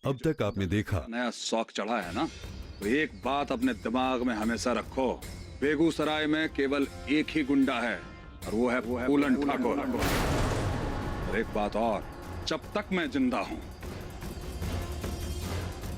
अब तक आपने देखा। नया शौक चढ़ा है ना, तो एक बात अपने दिमाग में हमेशा रखो, बेगूसराय में केवल एक ही गुंडा है और वो है फूलन ठाकुर। और एक बात और, जब तक मैं जिंदा हूं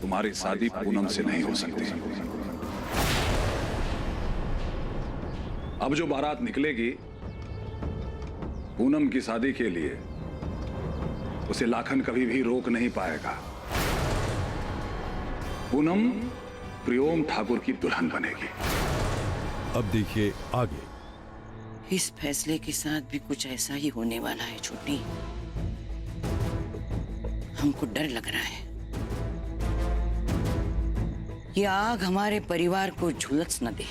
तुम्हारी शादी पूनम से नहीं हो सकती। अब जो बारात निकलेगी पूनम की शादी के लिए, उसे लाखन कभी भी रोक नहीं पाएगा। पूनम प्रियोम ठाकुर की दुल्हन बनेगी। अब देखिए आगे। इस फैसले के साथ भी कुछ ऐसा ही होने वाला है छोटी। हमको डर लग रहा है ये आग हमारे परिवार को झुलस न दे।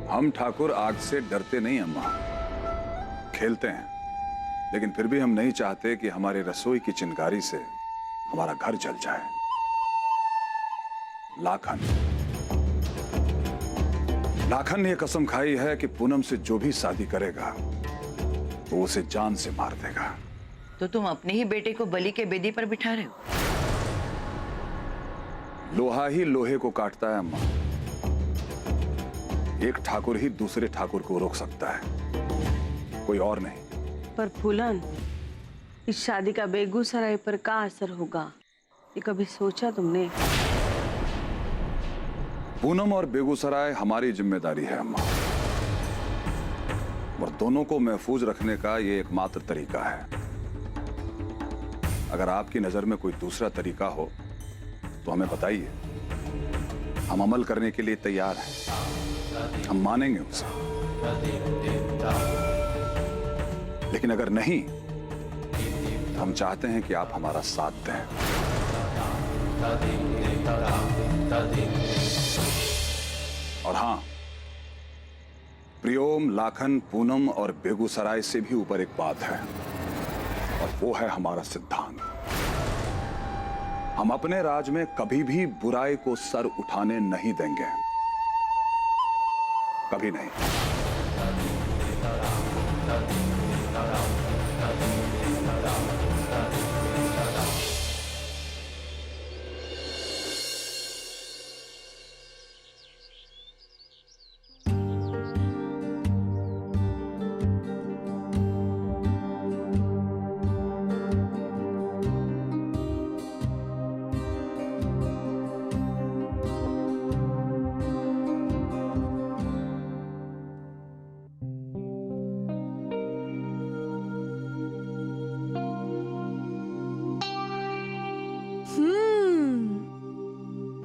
हम ठाकुर आग से डरते नहीं अम्मा, खेलते हैं, लेकिन फिर भी हम नहीं चाहते कि हमारे रसोई की चिंगारी से हमारा घर जल जाए। लाखन ने यह कसम खाई है कि पूनम से जो भी शादी करेगा वो उसे जान से मार देगा। तो तुम अपने ही बेटे को बलि के बेदी पर बिठा रहे हो? लोहा ही लोहे को काटता है अम्मा। एक ठाकुर ही दूसरे ठाकुर को रोक सकता है, कोई और नहीं। पर फूलन, इस शादी का बेगूसराय पर क्या असर होगा, ये कभी सोचा तुमने? पूनम और बेगूसराय हमारी जिम्मेदारी है अम्मा, और दोनों को महफूज रखने का ये एकमात्र तरीका है। अगर आपकी नजर में कोई दूसरा तरीका हो तो हमें बताइए, हम अमल करने के लिए तैयार हैं, हम मानेंगे उसे। लेकिन अगर नहीं तो हम चाहते हैं कि आप हमारा साथ दें। और हां, प्रियोम, लाखन, पूनम और बेगूसराय से भी ऊपर एक बात है, और वो है हमारा सिद्धांत। हम अपने राज में कभी भी बुराई को सर उठाने नहीं देंगे, कभी नहीं।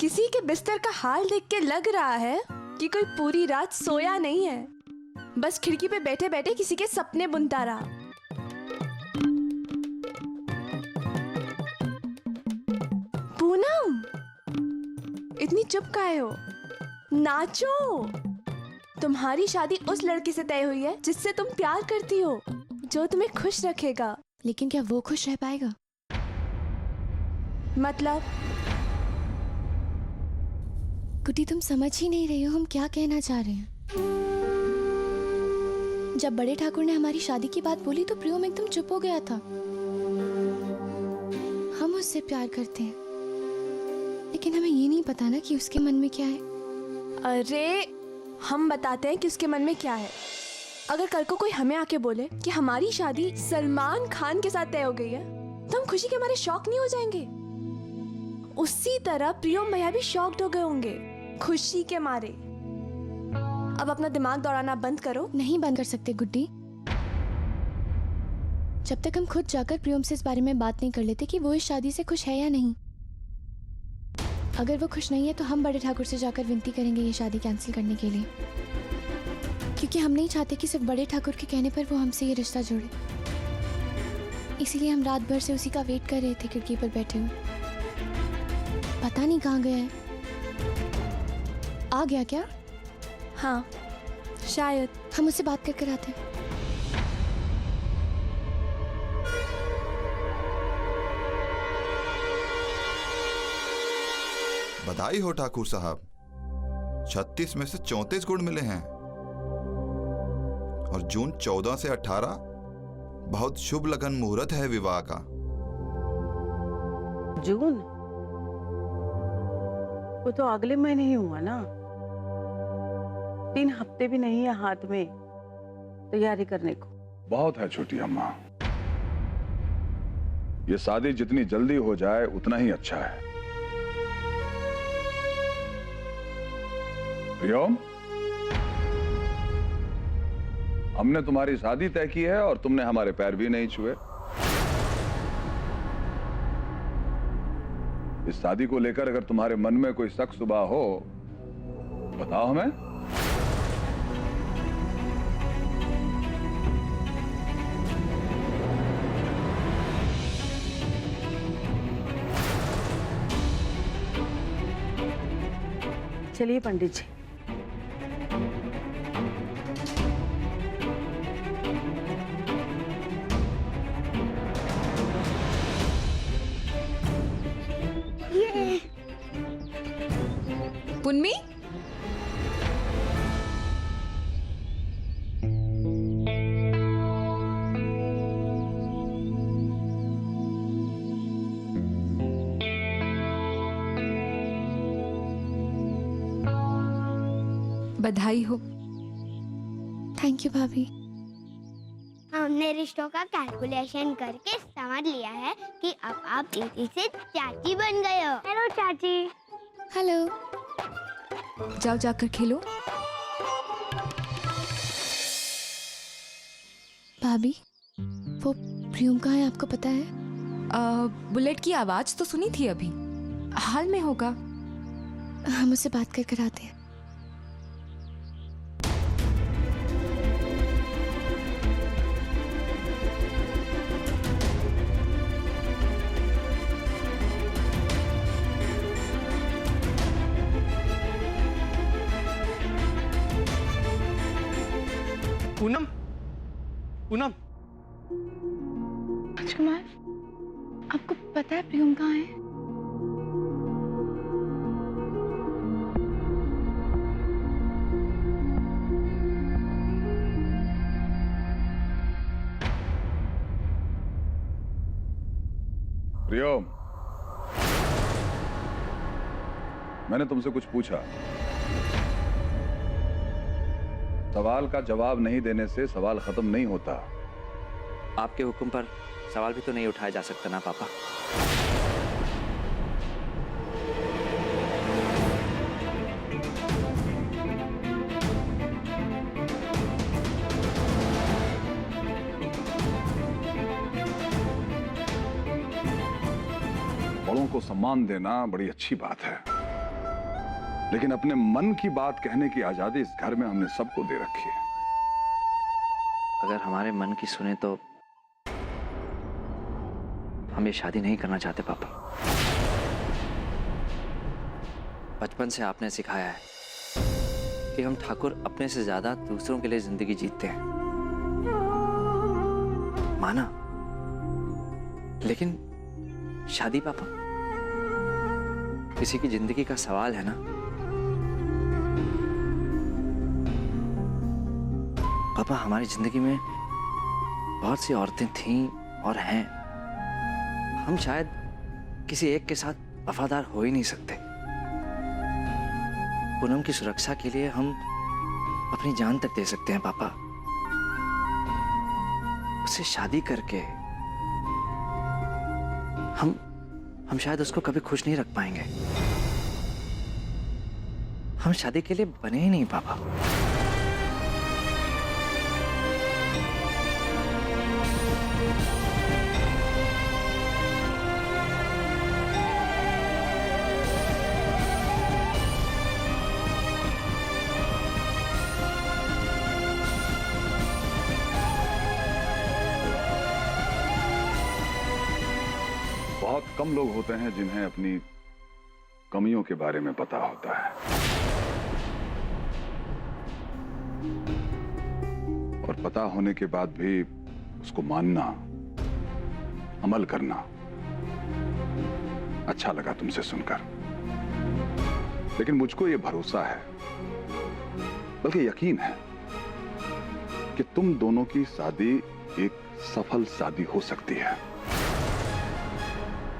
किसी के बिस्तर का हाल देख के लग रहा है कि कोई पूरी रात सोया नहीं है, बस खिड़की पे बैठे बैठे किसी के सपने बुनता रहा। पूनम, इतनी चुप काहे हो? नाचो। तुम्हारी शादी उस लड़की से तय हुई है जिससे तुम प्यार करती हो, जो तुम्हें खुश रखेगा। लेकिन क्या वो खुश रह पाएगा? मतलब? गुड्डी, तुम समझ ही नहीं रही हो हम क्या कहना चाह रहे हैं। जब बड़े ठाकुर ने हमारी शादी की बात बोली तो प्रियम एकदम चुप हो गया था। हम उससे प्यार करते हैं, लेकिन हमें ये नहीं पता ना कि उसके मन में क्या है। अरे, हम बताते हैं कि उसके मन में क्या है। अगर कल को कोई हमें आके बोले कि हमारी शादी सलमान खान के साथ तय हो गई है, तो हम खुशी के मारे शॉक नहीं हो जाएंगे? उसी तरह प्रियम भैया भी शॉक्ड हो गए होंगे खुशी के मारे। अब अपना दिमाग दौड़ाना बंद करो। नहीं बंद कर सकते गुड्डी, जब तक हम खुद जाकर प्रियम से इस बारे में बात नहीं कर लेते कि वो इस शादी से खुश है या नहीं। अगर वो खुश नहीं है तो हम बड़े ठाकुर से जाकर विनती करेंगे ये शादी कैंसिल करने के लिए, क्योंकि हम नहीं चाहते कि सिर्फ बड़े ठाकुर के कहने पर वो हमसे ये रिश्ता जोड़े। इसीलिए हम रात भर से उसी का वेट कर रहे थे खिड़की पर बैठे हुए। पता नहीं कहाँ गया है। आ गया क्या? हाँ शायद। हम उससे बात कर आते हैं। बधाई हो ठाकुर साहब, 36 में से 34 गुण मिले हैं। और जून 14 से 18 बहुत शुभ लगन मुहूर्त है विवाह का। जून? वो तो अगले महीने ही हुआ ना। 3 हफ्ते भी नहीं है हाथ में तैयारी करने को। बहुत है छोटी अम्मा, ये शादी जितनी जल्दी हो जाए उतना ही अच्छा है। प्रियम, हमने तुम्हारी शादी तय की है और तुमने हमारे पैर भी नहीं छुए। इस शादी को लेकर अगर तुम्हारे मन में कोई शक शुबा हो बताओ हमें। चलिए पंडित जी। पुन्नी, बधाई हो। थैंक यू भाभी। हमने रिश्तों का कैलकुलेशन करके समझ लिया है कि अब आप दीदी से चाची बन गए हो। हेलो चाची। हेलो। जाओ जाकर खेलो। भाभी, वो प्रियम कहाँ है आपको पता है? बुलेट की आवाज तो सुनी थी अभी। हाल में होगा। हम उससे बात कर कर आते हैं। पूनम, पूनम। राजकुमार, आपको पता है प्रियम कहाँ है? प्रियम, मैंने तुमसे कुछ पूछा। सवाल का जवाब नहीं देने से सवाल खत्म नहीं होता। आपके हुक्म पर सवाल भी तो नहीं उठाया जा सकता ना पापा। बड़ों को सम्मान देना बड़ी अच्छी बात है, लेकिन अपने मन की बात कहने की आजादी इस घर में हमने सबको दे रखी है। अगर हमारे मन की सुने तो हम ये शादी नहीं करना चाहते पापा। बचपन से आपने सिखाया है कि हम ठाकुर अपने से ज्यादा दूसरों के लिए जिंदगी जीते हैं, माना। लेकिन शादी पापा किसी की जिंदगी का सवाल है ना। पापा, हमारी जिंदगी में बहुत सी औरतें थीं और हैं। हम शायद किसी एक के साथ वफादार हो ही नहीं सकते। पूनम की सुरक्षा के लिए हम अपनी जान तक दे सकते हैं पापा। उससे शादी करके हम शायद उसको कभी खुश नहीं रख पाएंगे। हम शादी के लिए बने ही नहीं पापा। बहुत कम लोग होते हैं जिन्हें अपनी कमियों के बारे में पता होता है, और पता होने के बाद भी उसको मानना, अमल करना। अच्छा लगा तुमसे सुनकर। लेकिन मुझको ये भरोसा है, बल्कि यकीन है कि तुम दोनों की शादी एक सफल शादी हो सकती है।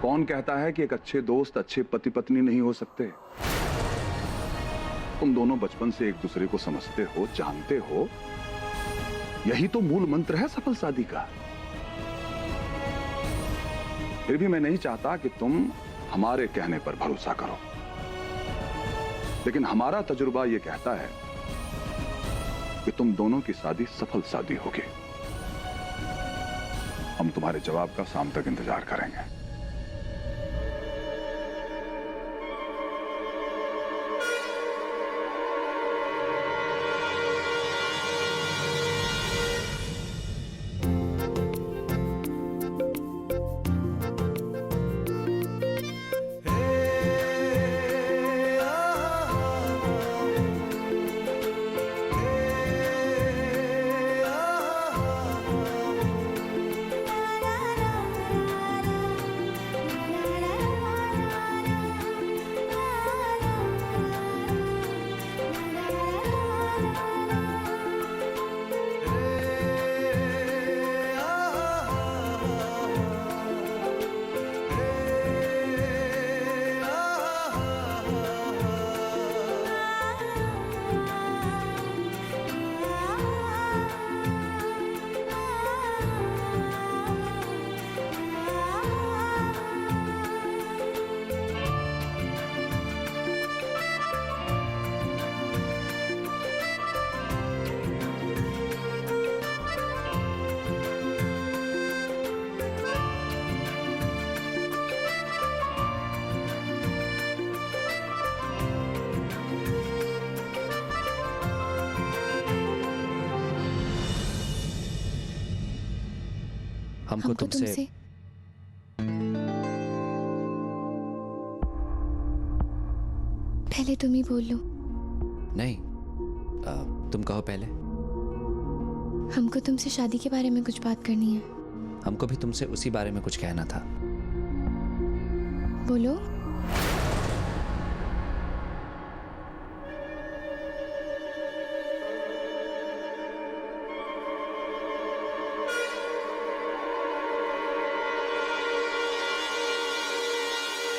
कौन कहता है कि एक अच्छे दोस्त अच्छे पति पत्नी नहीं हो सकते? तुम दोनों बचपन से एक दूसरे को समझते हो, जानते हो। यही तो मूल मंत्र है सफल शादी का। फिर भी मैं नहीं चाहता कि तुम हमारे कहने पर भरोसा करो, लेकिन हमारा तजुर्बा यह कहता है कि तुम दोनों की शादी सफल शादी होगी। हम तुम्हारे जवाब का शाम तक इंतजार करेंगे। हमको तुमसे पहले तुम ही बोल लो। नहीं, तुम कहो पहले। हमको तुमसे शादी के बारे में कुछ बात करनी है। हमको भी तुमसे उसी बारे में कुछ कहना था। बोलो।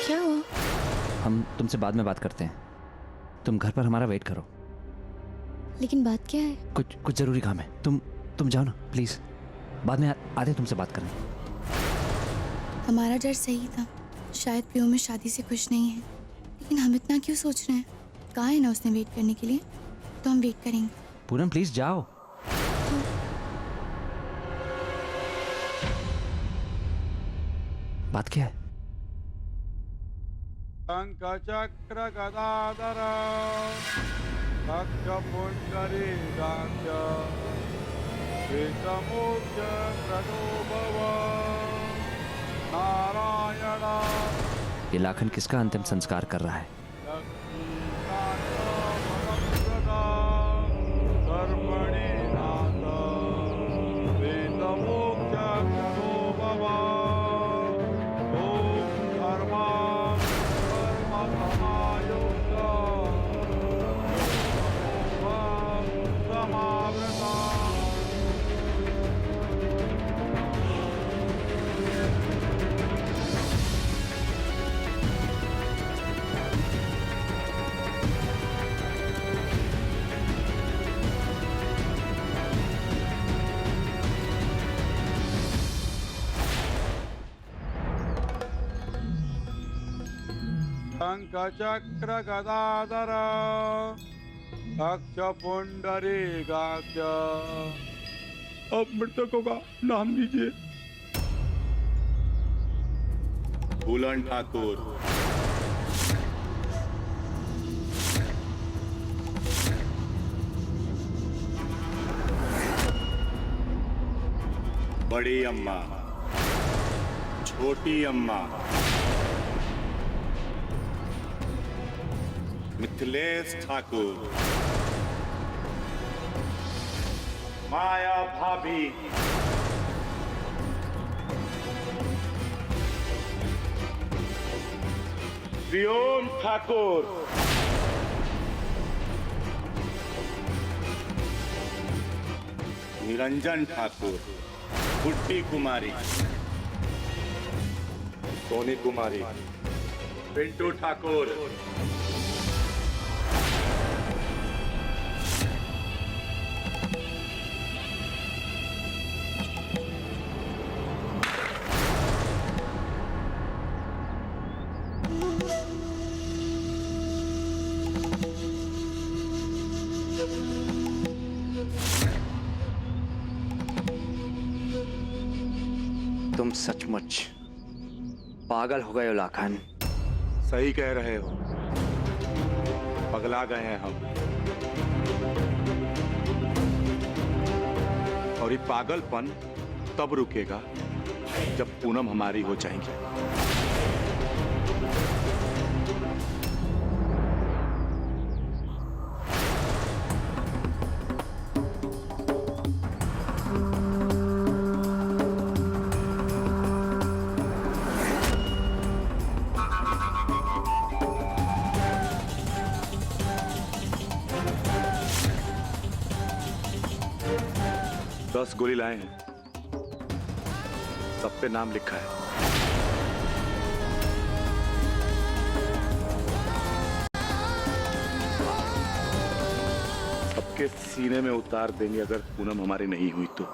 क्या हुआ? हम तुमसे बाद में बात करते हैं। तुम घर पर हमारा वेट करो। लेकिन बात क्या है? कुछ जरूरी काम है। तुम जाओ ना प्लीज। बाद में आते तुमसे बात करने। हमारा डर सही था। शायद प्रियो में शादी से खुश नहीं है, लेकिन हम इतना क्यों सोच रहे हैं? कहा है ना उसने वेट करने के लिए, तो हम वेट करेंगे। पूनम प्लीज जाओ। बात क्या है? शंख चक्र गदाधर तक्ष पुंडरीकाक्ष विषमुख्य प्रणोभव नारायण। ये लाखन किसका अंतिम संस्कार कर रहा है? कर्मणि नाथ वेदमोक्ष प्रणोभव। ओम धर्मा शंख चक्र गदाधर तक्ष पुंडरीकाक्ष। अब मृतकों का नाम लीजिए। फूलन ठाकुर, बड़ी अम्मा, छोटी अम्मा, मिथिलेश ठाकुर, माया भाभी, प्रियोम ठाकुर, निरंजन ठाकुर, गुड्डी कुमारी, सोनी कुमारी, पिंटू ठाकुर, तुम सचमुच पागल हो गए हो लाखन। सही कह रहे हो, पगला गए हैं हम। और ये पागलपन तब रुकेगा जब पूनम हमारी हो जाएंगी। दस गोली लाए हैं, सब पे नाम लिखा है। सबके सीने में उतार देंगे अगर पूनम हमारी नहीं हुई तो।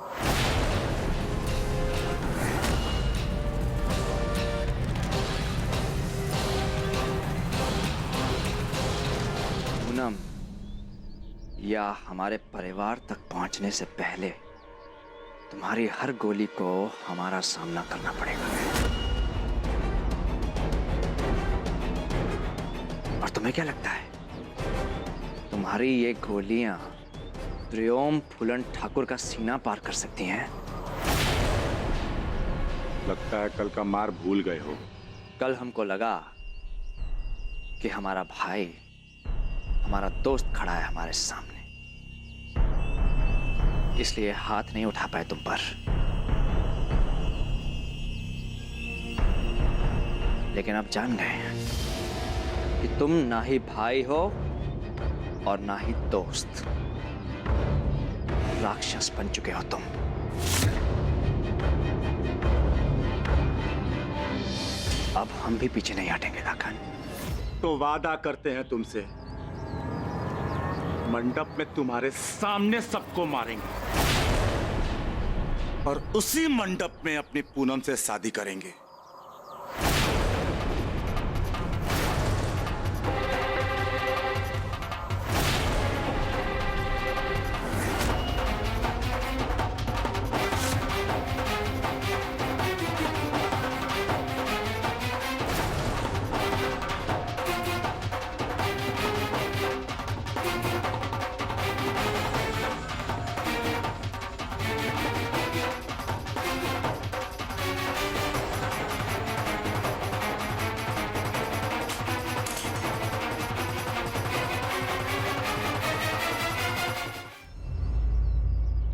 पूनम या हमारे परिवार तक पहुंचने से पहले तुम्हारी हर गोली को हमारा सामना करना पड़ेगा। और तुम्हें क्या लगता है तुम्हारी ये गोलियां त्रियोम फूलन ठाकुर का सीना पार कर सकती हैं? लगता है कल का मार भूल गए हो। कल हमको लगा कि हमारा भाई, हमारा दोस्त खड़ा है हमारे सामने, इसलिए हाथ नहीं उठा पाए तुम पर। लेकिन अब जान गए कि तुम ना ही भाई हो और ना ही दोस्त, राक्षस बन चुके हो तुम। अब हम भी पीछे नहीं हटेंगे लाखन। तो वादा करते हैं तुमसे, मंडप में तुम्हारे सामने सबको मारेंगे और उसी मंडप में अपनी पूनम से शादी करेंगे।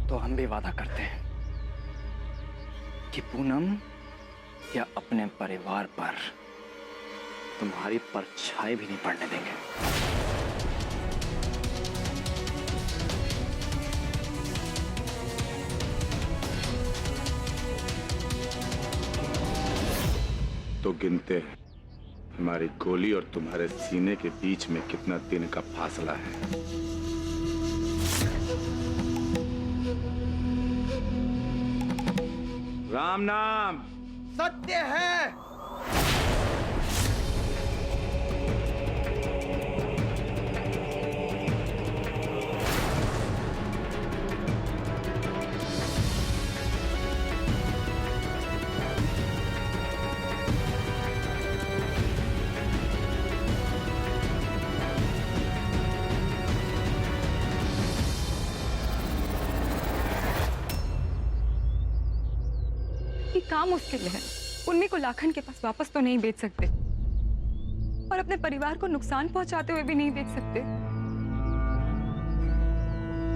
तो हम भी वादा करते हैं कि पूनम या अपने परिवार पर तुम्हारी परछाई भी नहीं पड़ने देंगे। तो गिनते हैं हमारी गोली और तुम्हारे सीने के बीच में कितना दिन का फासला है। राम नाम सत्य है। ये काम उसके लिए है। उन्हीं को लाखन के पास वापस तो नहीं भेज सकते और अपने परिवार को नुकसान पहुंचाते हुए भी नहीं देख सकते।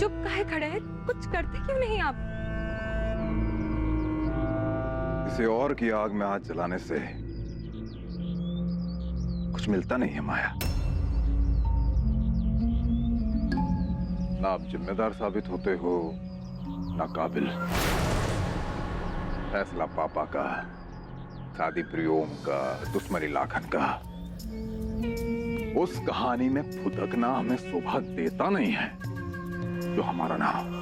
चुप काहे खड़े हैं? कुछ करते क्यों नहीं आप? किसी और की आग में हाथ जलाने से कुछ मिलता नहीं है माया। ना आप जिम्मेदार साबित होते हो, नाकाबिल। फैसला पापा का, शादी प्रियोम का, दुश्मनी लाखन का। उस कहानी में फुदकना हमें शोभा देता नहीं है जो हमारा नाम।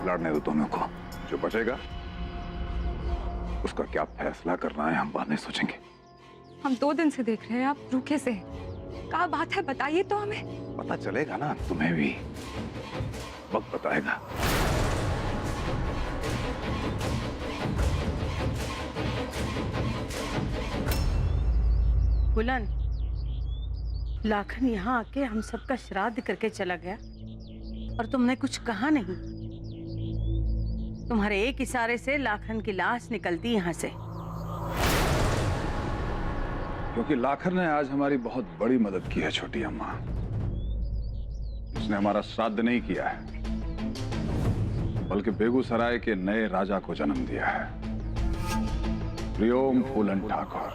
लड़ने दो दोनों को, जो बचेगा उसका क्या फैसला करना है हम बाद में सोचेंगे। हम 2 दिन से देख रहे हैं आप रूखे से। क्या बात है, बताइए तो हमें। पता चलेगा ना तुम्हें भी, वक्त बताएगा। बुलन, लाखन यहाँ आके हम सबका श्राद्ध करके चला गया और तुमने कुछ कहा नहीं। तुम्हारे एक इशारे से लाखन की लाश निकलती यहाँ से। क्योंकि लाखन ने आज हमारी बहुत बड़ी मदद की है छोटी अम्मा। उसने हमारा श्राद्ध नहीं किया है, बल्कि बेगूसराय के नए राजा को जन्म दिया है, प्रियोम फूलन ठाकुर।